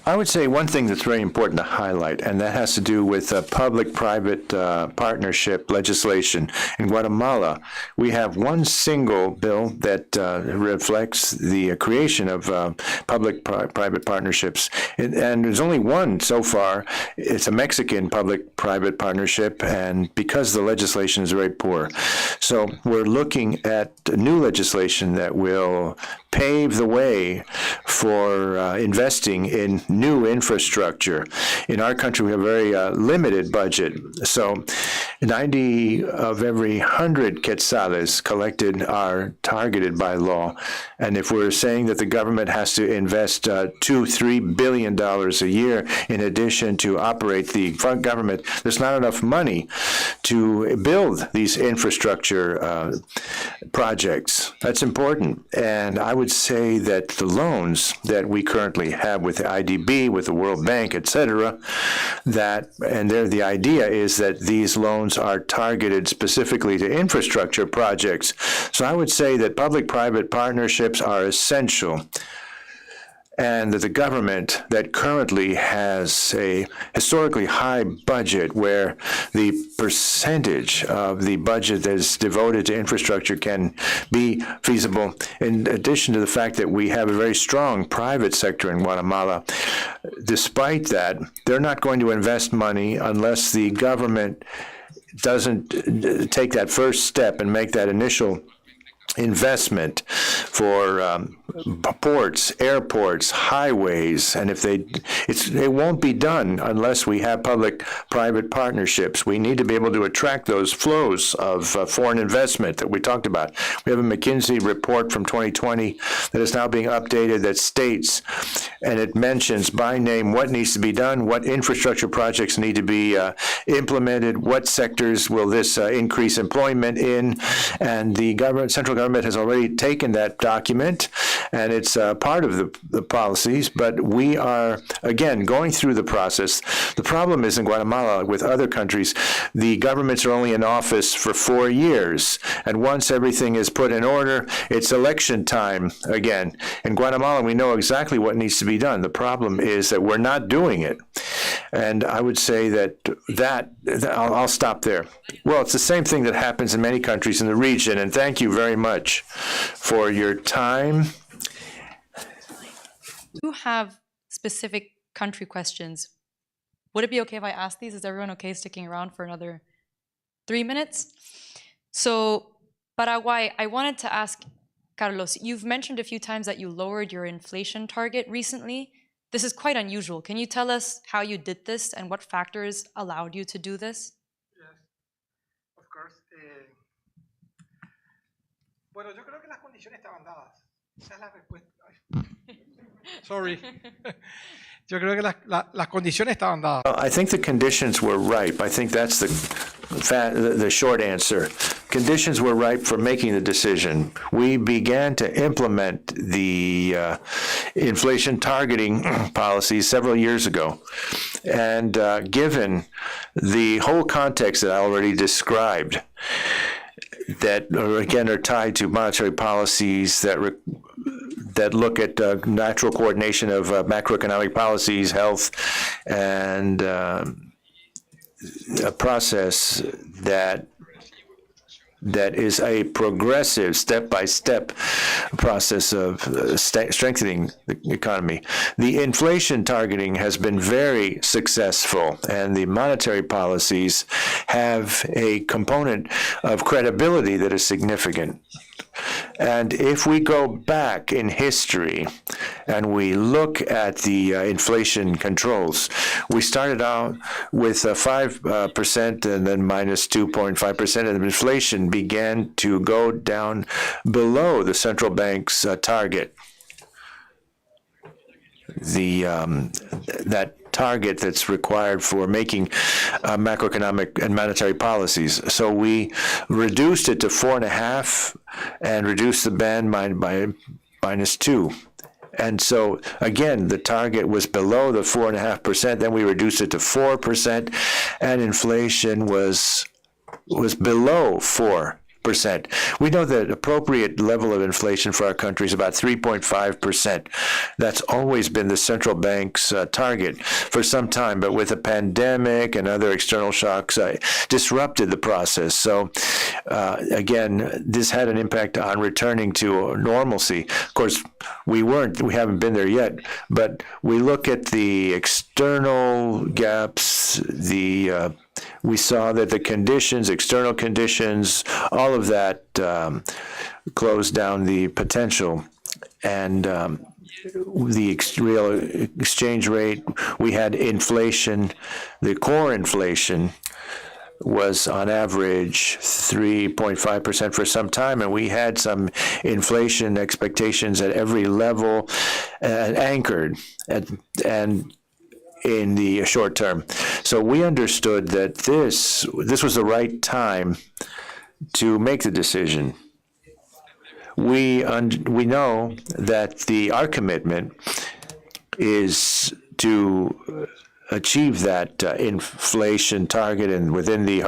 I would say one thing that's very important to highlight, and that has to do with public-private partnership legislation. In Guatemala, we have one single bill that reflects the creation of public-private partnerships. And there's only one so far. It's a Mexican public-private partnership, and because the legislation is very poor. So we're looking at new legislation that will pave the way for investing in new infrastructure. In our country, we have a very limited budget. So 90 of every 100 quetzales collected are targeted by law. And if we're saying that the government has to invest $2-3 billion a year in addition to operate the front government, there's not enough money to build these infrastructure projects. That's important. And I would say that the loans that we currently have with the IDB, with the World Bank, et cetera, the idea is that these loans are targeted specifically to infrastructure projects. So I would say that public-private partnerships are essential, and that the government that currently has a historically high budget where the percentage of the budget that is devoted to infrastructure can be feasible, in addition to the fact that we have a very strong private sector in Guatemala. Despite that, they're not going to invest money unless the government doesn't take that first step and make that initial investment for ports, airports, highways, and it won't be done unless we have public-private partnerships. We need to be able to attract those flows of foreign investment that we talked about. We have a McKinsey report from 2020 that is now being updated that states, and it mentions by name what needs to be done, what infrastructure projects need to be implemented, what sectors will this increase employment in, and the central government has already taken that document, and it's part of the policies, but we are, again, going through the process. The problem is in Guatemala, with other countries, the governments are only in office for 4 years, and once everything is put in order, it's election time again. In Guatemala, we know exactly what needs to be done. The problem is that we're not doing it. And I would say that I'll stop there. Well, it's the same thing that happens in many countries in the region, and thank you very much for your time. Do you have specific country questions? Would it be okay if I ask these? Is everyone okay sticking around for another 3 minutes? So, Paraguay, I wanted to ask Carlos, you've mentioned a few times that you lowered your inflation target recently. This is quite unusual. Can you tell us how you did this and what factors allowed you to do this? Yes, of course. Bueno, yo creo que las condiciones estaban dadas. Esa es la respuesta. Sorry. Yo creo que las condiciones estaban dadas. I think the conditions were ripe. I think that's the short answer. Conditions were ripe for making the decision. We began to implement the inflation targeting policies several years ago. And given the whole context that I already described, again are tied to monetary policies that look at natural coordination of macroeconomic policies, health, and a process that is a progressive, step-by-step process of strengthening the economy. The inflation targeting has been very successful, and the monetary policies have a component of credibility that is significant. And if we go back in history and we look at the inflation controls, we started out with 5% and then minus 2.5%, and inflation began to go down below the central bank's target. That target that's required for making macroeconomic and monetary policies. So we reduced it to 4.5 and reduced the band by -2. And so, again, the target was below the 4.5%, then we reduced it to 4%, and inflation was below 4%. We know that appropriate level of inflation for our country is about 3.5%. That's always been the central bank's target for some time, but with the pandemic and other external shocks, disrupted the process. So, again, this had an impact on returning to normalcy. Of course, we haven't been there yet, but we look at the external gaps, we saw that the conditions, external conditions, all of that closed down the potential. And the real exchange rate, we had inflation, the core inflation was on average 3.5% for some time, and we had some inflation expectations at every level anchored and in the short term. So we understood that this was the right time to make the decision. We know that our commitment is to achieve that inflation target, and within the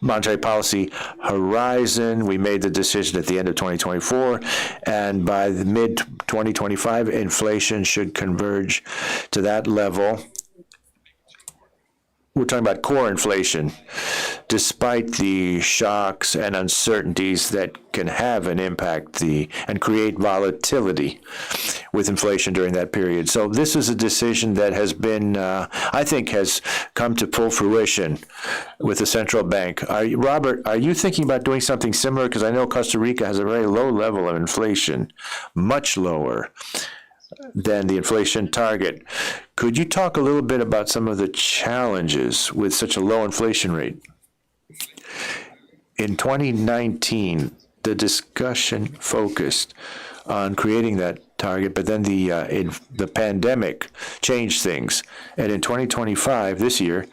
monetary policy horizon, we made the decision at the end of 2024, and by the mid-2025, inflation should converge to that level. We're talking about core inflation, despite the shocks and uncertainties that can have an impact and create volatility with inflation during that period. So this is a decision that has been, I think, has come to full fruition with the central bank. Robert, are you thinking about doing something similar? Because I know Costa Rica has a very low level of inflation, much lower than the inflation target. Could you talk a little bit about some of the challenges with such a low inflation rate? In 2019, the discussion focused on creating that target, but then the pandemic changed things. And in 2025, this year,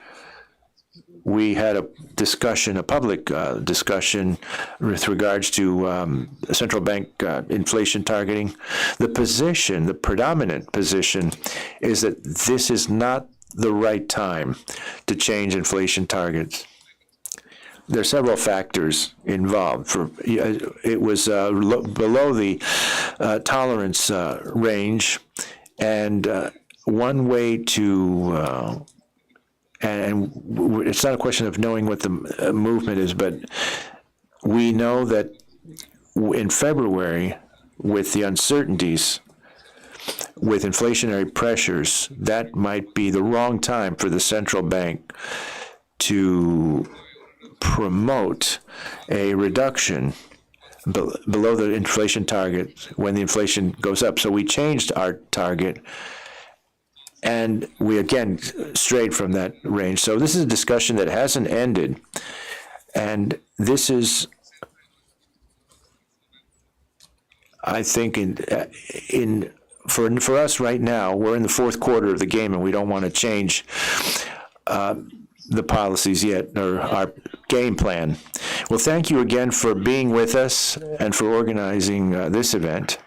we had a discussion, a public discussion with regards to central bank inflation targeting. The predominant position is that this is not the right time to change inflation targets. There are several factors involved. It was below the tolerance range, and one way to and it's not a question of knowing what the movement is, but we know that in February, with the uncertainties, with inflationary pressures, that might be the wrong time for the central bank to promote a reduction below the inflation target when the inflation goes up. So we changed our target, and we again strayed from that range. So this is a discussion that hasn't ended, and this is, I think, for us right now, we're in the fourth quarter of the game, and we don't want to change the policies yet, or our game plan. Well, thank you again for being with us and for organizing this event.